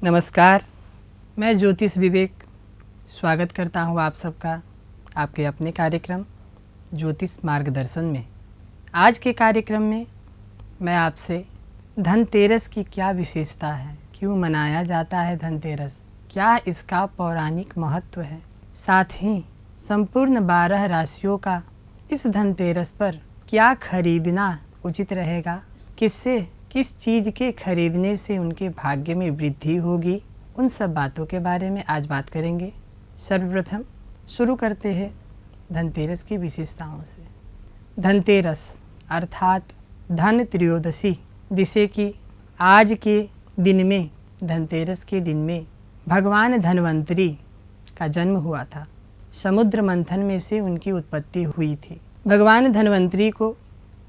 नमस्कार, मैं ज्योतिष विवेक स्वागत करता हूँ आप सबका आपके अपने कार्यक्रम ज्योतिष मार्गदर्शन में। आज के कार्यक्रम में मैं आपसे धनतेरस की क्या विशेषता है, क्यों मनाया जाता है धनतेरस, क्या इसका पौराणिक महत्व है, साथ ही संपूर्ण 12 राशियों का इस धनतेरस पर क्या खरीदना उचित रहेगा, किस चीज़ के खरीदने से उनके भाग्य में वृद्धि होगी, उन सब बातों के बारे में आज बात करेंगे। सर्वप्रथम शुरू करते हैं धनतेरस की विशेषताओं से। धनतेरस अर्थात धन त्रयोदशी, जिसे कि आज के दिन में धनतेरस के दिन में भगवान धन्वंतरी का जन्म हुआ था। समुद्र मंथन में से उनकी उत्पत्ति हुई थी। भगवान धन्वंतरी को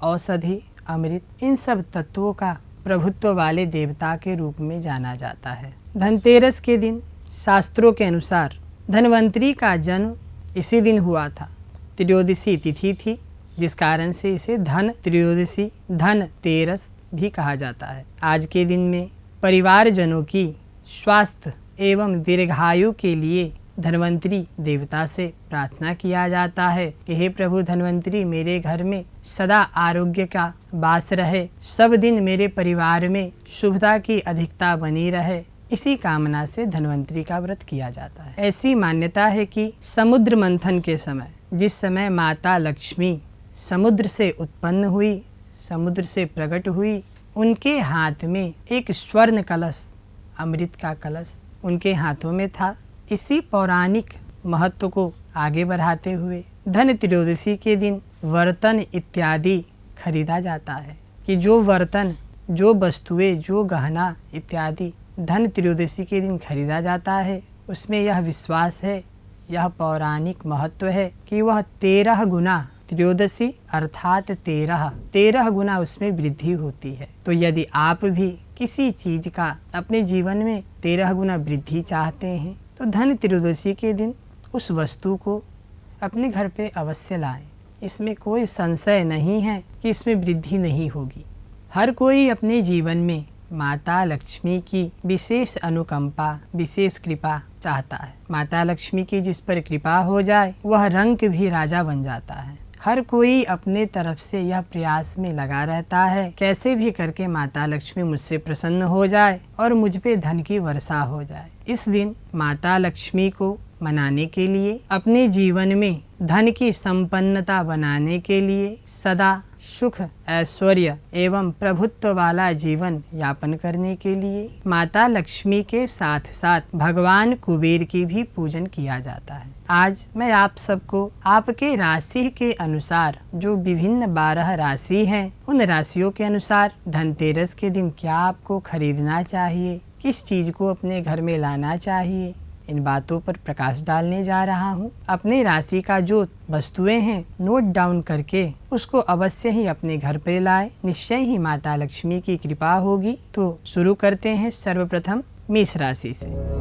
औषधि, अमृत, इन सब तत्वों का प्रभुत्व वाले देवता के रूप में जाना जाता है। धनतेरस के दिन शास्त्रों के अनुसार धन्वंतरी का जन्म इसी दिन हुआ था। त्रयोदशी तिथि थी, जिस कारण से इसे धन त्रयोदशी, धन तेरस भी कहा जाता है। आज के दिन में परिवारजनों की स्वास्थ्य एवं दीर्घायु के लिए धन्वंतरी देवता से प्रार्थना किया जाता है कि हे प्रभु धन्वंतरी, मेरे घर में सदा आरोग्य का वास रहे, सब दिन मेरे परिवार में शुभता की अधिकता बनी रहे। इसी कामना से धन्वंतरी का व्रत किया जाता है। ऐसी मान्यता है कि समुद्र मंथन के समय, जिस समय माता लक्ष्मी समुद्र से उत्पन्न हुई, समुद्र से प्रकट हुई, उनके हाथ में एक स्वर्ण कलश, अमृत का कलश उनके हाथों में था। इसी पौराणिक महत्व को आगे बढ़ाते हुए धन त्रयोदशी के दिन बर्तन इत्यादि खरीदा जाता है कि जो बर्तन, जो वस्तुएं, जो गहना इत्यादि धन त्रयोदशी के दिन खरीदा जाता है, उसमें यह विश्वास है, यह पौराणिक महत्व है कि वह 13 गुना, त्रयोदशी अर्थात 13 गुना उसमें वृद्धि होती है। तो यदि आप भी किसी चीज का अपने जीवन में 13 गुना वृद्धि चाहते हैं तो धन त्रयोदशी के दिन उस वस्तु को अपने घर पे अवश्य लाएं। इसमें कोई संशय नहीं है कि इसमें वृद्धि नहीं होगी। हर कोई अपने जीवन में माता लक्ष्मी की विशेष अनुकंपा, विशेष कृपा चाहता है। माता लक्ष्मी की जिस पर कृपा हो जाए वह रंक भी राजा बन जाता है। हर कोई अपने तरफ से यह प्रयास में लगा रहता है कैसे भी करके माता लक्ष्मी मुझसे प्रसन्न हो जाए और मुझ पे धन की वर्षा हो जाए। इस दिन माता लक्ष्मी को मनाने के लिए, अपने जीवन में धन की संपन्नता बनाने के लिए, सदा सुख, ऐश्वर्य एवं प्रभुत्व वाला जीवन यापन करने के लिए माता लक्ष्मी के साथ साथ भगवान कुबेर की भी पूजन किया जाता है। आज मैं आप सबको आपके राशि के अनुसार, जो विभिन्न 12 राशि हैं, उन राशियों के अनुसार धनतेरस के दिन क्या आपको खरीदना चाहिए, किस चीज को अपने घर में लाना चाहिए, इन बातों पर प्रकाश डालने जा रहा हूँ। अपने राशि का जो वस्तुएं हैं नोट डाउन करके उसको अवश्य ही अपने घर पे लाए, निश्चय ही माता लक्ष्मी की कृपा होगी। तो शुरू करते हैं सर्वप्रथम मेष राशि से।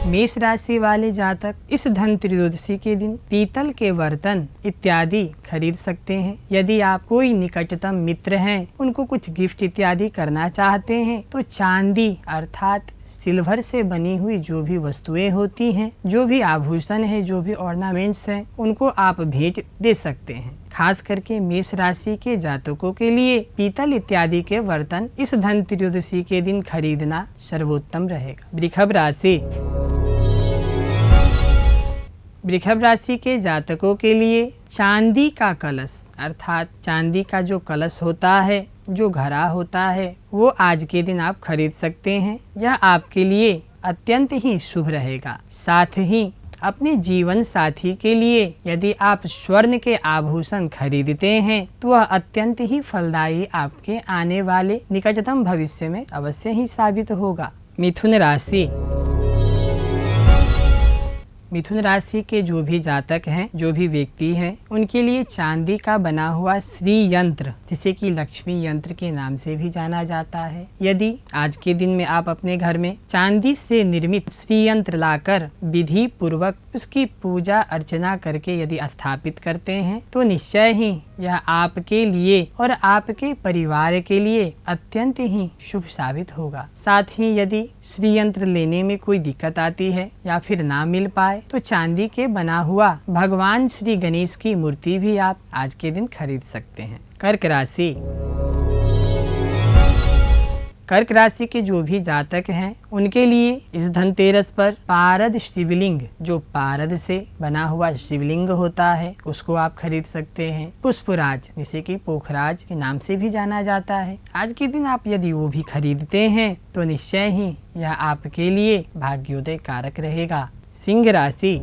मेष राशि वाले जातक इस धन त्रयोदशी के दिन पीतल के बर्तन इत्यादि खरीद सकते हैं। यदि आप कोई निकटतम मित्र हैं, उनको कुछ गिफ्ट इत्यादि करना चाहते हैं, तो चांदी अर्थात सिल्वर से बनी हुई जो भी वस्तुएं होती हैं, जो भी आभूषण है, जो भी ऑर्नामेंट्स हैं, उनको आप भेंट दे सकते हैं। खास करके मेष राशि के जातकों के लिए पीतल इत्यादि के बर्तन इस धन त्रयोदशी के दिन खरीदना सर्वोत्तम रहेगा। वृषभ राशि के जातकों के लिए चांदी का कलश अर्थात चांदी का जो कलश होता है, जो घड़ा होता है, वो आज के दिन आप खरीद सकते हैं। यह आपके लिए अत्यंत ही शुभ रहेगा। साथ ही अपने जीवन साथी के लिए यदि आप स्वर्ण के आभूषण खरीदते हैं तो वह अत्यंत ही फलदायी आपके आने वाले निकटतम भविष्य में अवश्य ही साबित होगा। मिथुन राशि के जो भी जातक हैं, जो भी व्यक्ति हैं, उनके लिए चांदी का बना हुआ श्री यंत्र, जिसे कि लक्ष्मी यंत्र के नाम से भी जाना जाता है, यदि आज के दिन में आप अपने घर में चांदी से निर्मित श्री यंत्र लाकर विधि पूर्वक उसकी पूजा अर्चना करके यदि स्थापित करते हैं तो निश्चय ही यह आपके लिए और आपके परिवार के लिए अत्यंत ही शुभ साबित होगा। साथ ही यदि श्री यंत्र लेने में कोई दिक्कत आती है या फिर ना मिल पाए तो चांदी के बना हुआ भगवान श्री गणेश की मूर्ति भी आप आज के दिन खरीद सकते हैं। कर्क राशि। कर्क राशि के जो भी जातक हैं उनके लिए इस धनतेरस पर पारद शिवलिंग, जो पारद से बना हुआ शिवलिंग होता है, उसको आप खरीद सकते हैं। पुष्पराज जिसे कि पोखराज के नाम से भी जाना जाता है, आज के दिन आप यदि वो भी खरीदते हैं तो निश्चय ही यह आपके लिए भाग्योदय कारक रहेगा। सिंह राशि।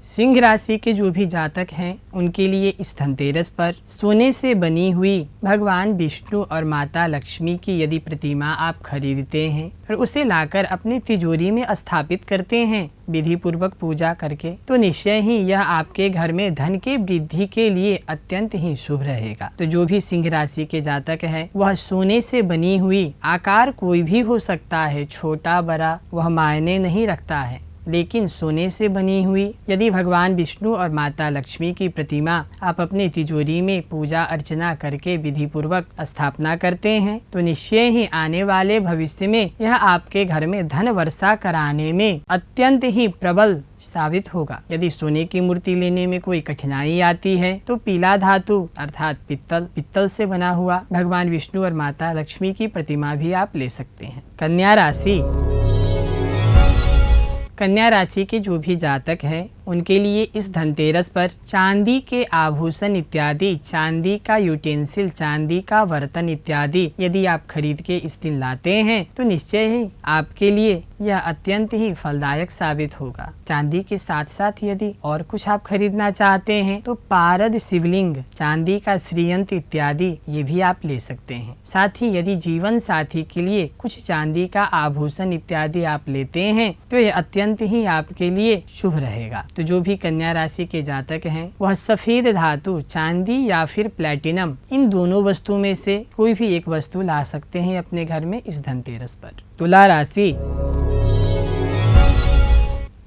सिंह राशि के जो भी जातक हैं उनके लिए इस धनतेरस पर सोने से बनी हुई भगवान विष्णु और माता लक्ष्मी की यदि प्रतिमा आप खरीदते हैं और उसे लाकर अपनी तिजोरी में स्थापित करते हैं विधि पूर्वक पूजा करके, तो निश्चय ही यह आपके घर में धन के वृद्धि के लिए अत्यंत ही शुभ रहेगा। तो जो भी सिंह राशि के जातक हैं वह सोने से बनी हुई, आकार कोई भी हो सकता है, छोटा बड़ा वह मायने नहीं रखता है, लेकिन सोने से बनी हुई यदि भगवान विष्णु और माता लक्ष्मी की प्रतिमा आप अपनी तिजोरी में पूजा अर्चना करके विधि पूर्वक स्थापना करते हैं तो निश्चय ही आने वाले भविष्य में यह आपके घर में धन वर्षा कराने में अत्यंत ही प्रबल साबित होगा। यदि सोने की मूर्ति लेने में कोई कठिनाई आती है तो पीला धातु अर्थात पित्तल से बना हुआ भगवान विष्णु और माता लक्ष्मी की प्रतिमा भी आप ले सकते हैं। कन्या राशि। कन्या राशि के जो भी जातक हैं उनके लिए इस धनतेरस पर चांदी के आभूषण इत्यादि, चांदी का यूटेंसिल, चांदी का बर्तन इत्यादि यदि आप खरीद के इस दिन लाते हैं तो निश्चय ही आपके लिए यह अत्यंत ही फलदायक साबित होगा। चांदी के साथ साथ यदि और कुछ आप खरीदना चाहते हैं तो पारद शिवलिंग, चांदी का श्रीयंत्र इत्यादि ये भी आप ले सकते हैं। साथ ही यदि जीवन साथी के लिए कुछ चांदी का आभूषण इत्यादि आप लेते हैं तो यह अत्यंत ही आपके लिए शुभ रहेगा। तो जो भी कन्या राशि के जातक हैं वह सफेद धातु, चांदी या फिर प्लैटिनम, इन दोनों वस्तुओं में से कोई भी एक वस्तु ला सकते हैं अपने घर में इस धनतेरस पर। तुला राशि।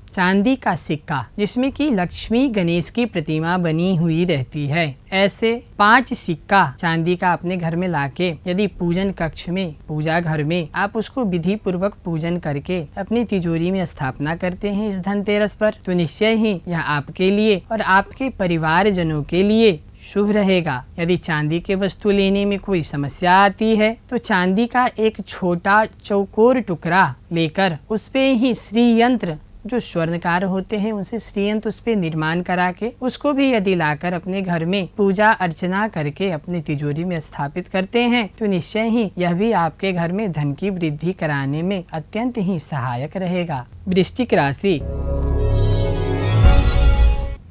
चांदी का सिक्का जिसमें कि लक्ष्मी गणेश की प्रतिमा बनी हुई रहती है, ऐसे 5 सिक्का चांदी का अपने घर में लाके यदि पूजन कक्ष में, पूजा घर में आप उसको विधि पूर्वक पूजन करके अपनी तिजोरी में स्थापना करते हैं इस धनतेरस पर तो निश्चय ही यह आपके लिए और आपके परिवार जनों के लिए शुभ रहेगा। यदि चांदी के वस्तु लेने में कोई समस्या आती है तो चांदी का एक छोटा चौकोर टुकड़ा लेकर उस पे ही श्री यंत्र, जो स्वर्णकार होते हैं उनसे श्रीयंत्र उस पे निर्माण करा के उसको भी यदि लाकर अपने घर में पूजा अर्चना करके अपनी तिजोरी में स्थापित करते हैं तो निश्चय ही यह भी आपके घर में धन की वृद्धि कराने में अत्यंत ही सहायक रहेगा। वृश्चिक राशि।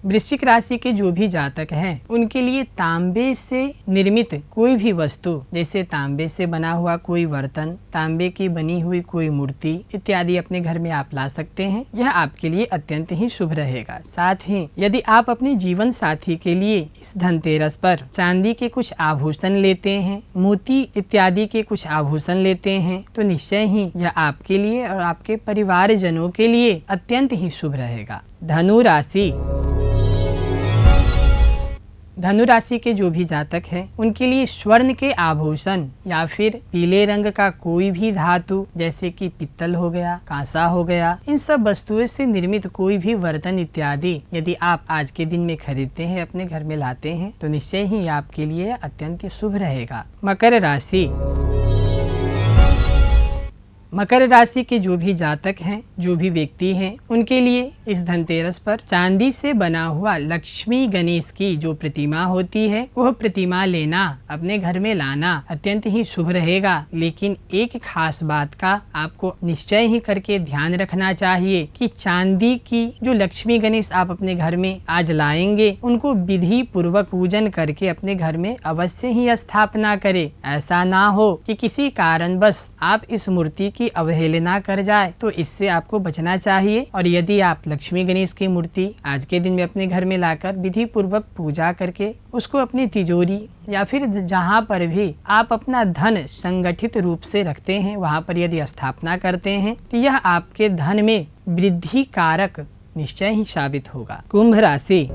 वृश्चिक राशि के जो भी जातक हैं उनके लिए तांबे से निर्मित कोई भी वस्तु, जैसे तांबे से बना हुआ कोई बर्तन, तांबे की बनी हुई कोई मूर्ति इत्यादि अपने घर में आप ला सकते हैं। यह आपके लिए अत्यंत ही शुभ रहेगा। साथ ही यदि आप अपने जीवन साथी के लिए इस धनतेरस पर चांदी के कुछ आभूषण लेते हैं, मोती इत्यादि के कुछ आभूषण लेते हैं तो निश्चय ही यह आपके लिए और आपके परिवार जनों के लिए अत्यंत ही शुभ रहेगा। धनु राशि। धनु राशि के जो भी जातक हैं उनके लिए स्वर्ण के आभूषण या फिर पीले रंग का कोई भी धातु, जैसे कि पित्तल हो गया, कांसा हो गया, इन सब वस्तुओं से निर्मित कोई भी बर्तन इत्यादि यदि आप आज के दिन में खरीदते हैं, अपने घर में लाते हैं तो निश्चय ही आपके लिए अत्यंत शुभ रहेगा। मकर राशि। मकर राशि के जो भी जातक हैं, जो भी व्यक्ति हैं, उनके लिए इस धनतेरस पर चांदी से बना हुआ लक्ष्मी गणेश की जो प्रतिमा होती है वह प्रतिमा लेना, अपने घर में लाना अत्यंत ही शुभ रहेगा। लेकिन एक खास बात का आपको निश्चय ही करके ध्यान रखना चाहिए कि चांदी की जो लक्ष्मी गणेश आप अपने घर में आज लाएंगे उनको विधि पूर्वक पूजन करके अपने घर में अवश्य ही स्थापना करें। ऐसा ना हो कि किसी कारणवश आप इस मूर्ति की अवहेलना कर जाए तो इससे आपको बचना चाहिए। और यदि आप लक्ष्मी गणेश की मूर्ति आज के दिन में अपने घर में लाकर विधि पूर्वक पूजा करके उसको अपनी तिजोरी या फिर जहाँ पर भी आप अपना धन संगठित रूप से रखते हैं वहाँ पर यदि स्थापना करते हैं तो यह आपके धन में वृद्धि कारक निश्चय ही साबित होगा। कुंभ राशि।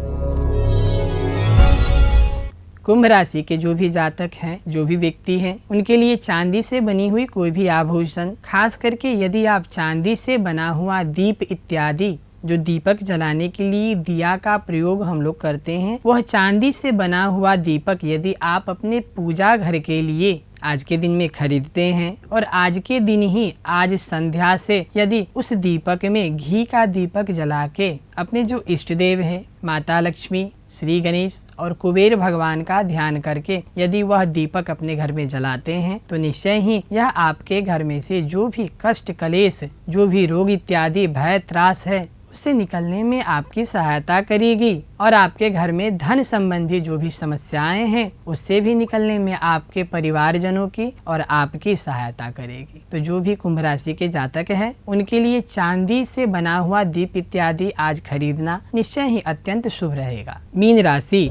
कुंभ राशि के जो भी जातक हैं, जो भी व्यक्ति हैं, उनके लिए चांदी से बनी हुई कोई भी आभूषण, खास करके यदि आप चांदी से बना हुआ दीप इत्यादि, जो दीपक जलाने के लिए दिया का प्रयोग हम लोग करते हैं, वह चांदी से बना हुआ दीपक यदि आप अपने पूजा घर के लिए आज के दिन में खरीदते हैं और आज के दिन ही आज संध्या से यदि उस दीपक में घी का दीपक जला के अपने जो इष्ट देव है माता लक्ष्मी, श्री गणेश और कुबेर भगवान का ध्यान करके यदि वह दीपक अपने घर में जलाते हैं तो निश्चय ही यह आपके घर में से जो भी कष्ट कलेश, जो भी रोग इत्यादि भय त्रास है उससे निकलने में आपकी सहायता करेगी और आपके घर में धन संबंधी जो भी समस्याएं हैं उससे भी निकलने में आपके परिवारजनों की और आपकी सहायता करेगी। तो जो भी कुंभ राशि के जातक हैं उनके लिए चांदी से बना हुआ दीप इत्यादि आज खरीदना निश्चय ही अत्यंत शुभ रहेगा। मीन राशि।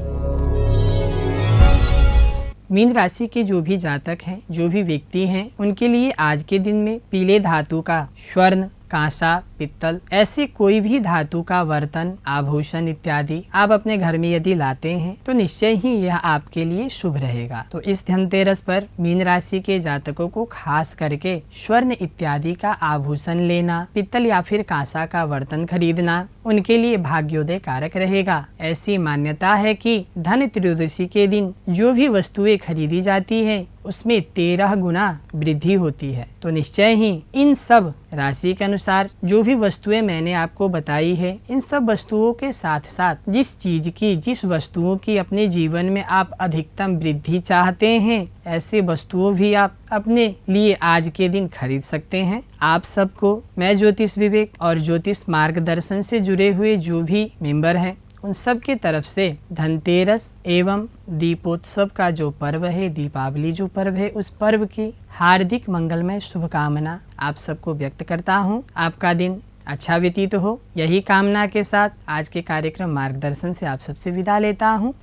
मीन राशि के जो भी जातक हैं, जो भी व्यक्ति हैं, उनके लिए आज के दिन में पीले धातु का स्वर्ण, कांसा, पित्तल ऐसे कोई भी धातु का बर्तन, आभूषण इत्यादि आप अपने घर में यदि लाते हैं तो निश्चय ही यह आपके लिए शुभ रहेगा। तो इस धनतेरस पर मीन राशि के जातकों को खास करके स्वर्ण इत्यादि का आभूषण लेना, पित्तल या फिर कांसा का बर्तन खरीदना उनके लिए भाग्योदय कारक रहेगा। ऐसी मान्यता है कि धन त्रयोदशी के दिन जो भी वस्तुएं खरीदी जाती है उसमें 13 गुना वृद्धि होती है। तो निश्चय ही इन सब राशि के अनुसार जो भी वस्तुएं मैंने आपको बताई है, इन सब वस्तुओं के साथ साथ जिस वस्तुओं की अपने जीवन में आप अधिकतम वृद्धि चाहते हैं, ऐसे वस्तुओं भी आप अपने लिए आज के दिन खरीद सकते हैं। आप सबको मैं ज्योतिष विवेक और ज्योतिष मार्गदर्शन से जुड़े हुए जो भी मेंबर हैं उन सब की तरफ से धनतेरस एवं दीपोत्सव का जो पर्व है, दीपावली जो पर्व है, उस पर्व की हार्दिक मंगलमय शुभकामना आप सबको व्यक्त करता हूँ। आपका दिन अच्छा व्यतीत हो, यही कामना के साथ आज के कार्यक्रम मार्गदर्शन से आप सबसे विदा लेता हूँ।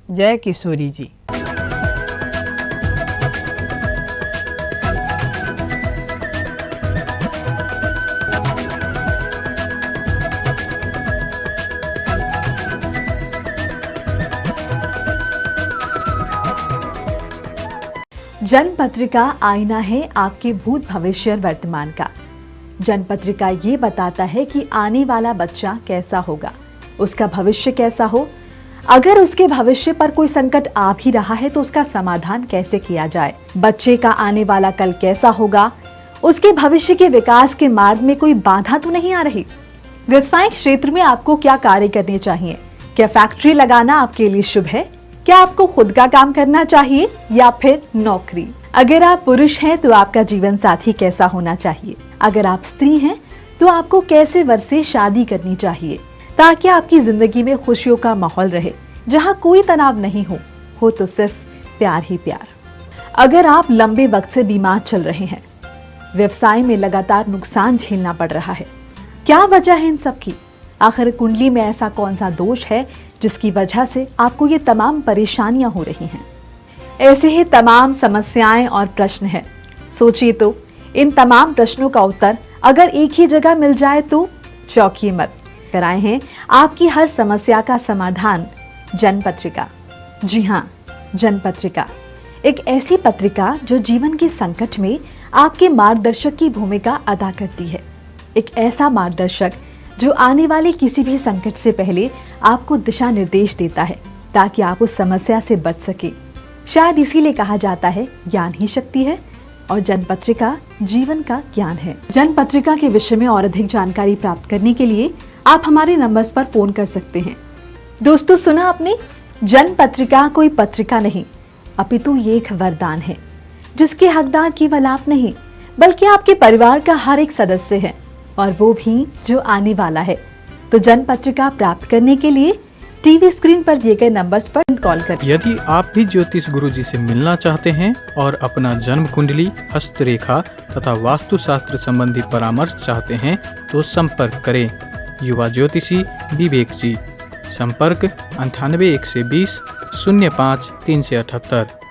जय किशोरी जी। जन्म पत्रिका आईना है आपके भूत भविष्य और वर्तमान का। जन्म पत्रिका ये बताता है कि आने वाला बच्चा कैसा होगा, उसका भविष्य कैसा हो। अगर उसके भविष्य पर कोई संकट आ भी रहा है तो उसका समाधान कैसे किया जाए। बच्चे का आने वाला कल कैसा होगा, उसके भविष्य के विकास के मार्ग में कोई बाधा तो नहीं आ रही। व्यवसायिक क्षेत्र में आपको क्या कार्य करने चाहिए। क्या फैक्ट्री लगाना आपके लिए शुभ है? क्या आपको खुद का काम करना चाहिए या फिर नौकरी? अगर आप पुरुष हैं तो आपका जीवन साथी कैसा होना चाहिए। अगर आप स्त्री हैं तो आपको कैसे वर से शादी करनी चाहिए ताकि आपकी जिंदगी में खुशियों का माहौल रहे, जहां कोई तनाव नहीं हो तो सिर्फ प्यार ही प्यार। अगर आप लंबे वक्त से बीमार चल रहे हैं, व्यवसाय में लगातार नुकसान झेलना पड़ रहा है, क्या वजह है इन सब की? आखिर कुंडली में ऐसा कौन सा दोष है जिसकी वजह से आपको ये तमाम परेशानियां हो रही हैं? ऐसे ही तमाम समस्याएं और प्रश्न हैं। सोचिए तो इन तमाम प्रश्नों का उत्तर अगर एक ही जगह मिल जाए तो चौंकिए मत। कराए हैं आपकी हर समस्या का समाधान जन्म पत्रिका। जी हाँ, जन्म पत्रिका एक ऐसी पत्रिका जो जीवन के संकट में आपके मार्गदर्शक की भूमिका अदा करती है। एक ऐसा मार्गदर्शक जो आने वाले किसी भी संकट से पहले आपको दिशा निर्देश देता है ताकि आप उस समस्या से बच सके। शायद इसीलिए कहा जाता है ज्ञान ही शक्ति है और जन्म पत्रिका जीवन का ज्ञान है। जन्म पत्रिका के विषय में और अधिक जानकारी प्राप्त करने के लिए आप हमारे नंबर्स पर फोन कर सकते हैं। दोस्तों, सुना आपने? जन्म पत्रिका कोई पत्रिका नहीं अपितु ये एक वरदान है जिसके हकदार केवल आप नहीं बल्कि आपके परिवार का हर एक सदस्य है, और वो भी जो आने वाला है। तो जन्म पत्रिका प्राप्त करने के लिए टीवी स्क्रीन पर दिए गए नंबर्स पर कॉल करें। यदि आप भी ज्योतिष गुरु जी से मिलना चाहते हैं और अपना जन्म कुंडली, हस्तरेखा तथा वास्तुशास्त्र संबंधी परामर्श चाहते हैं तो संपर्क करें युवा ज्योतिषी विवेक जी। संपर्क 98 120 05 378।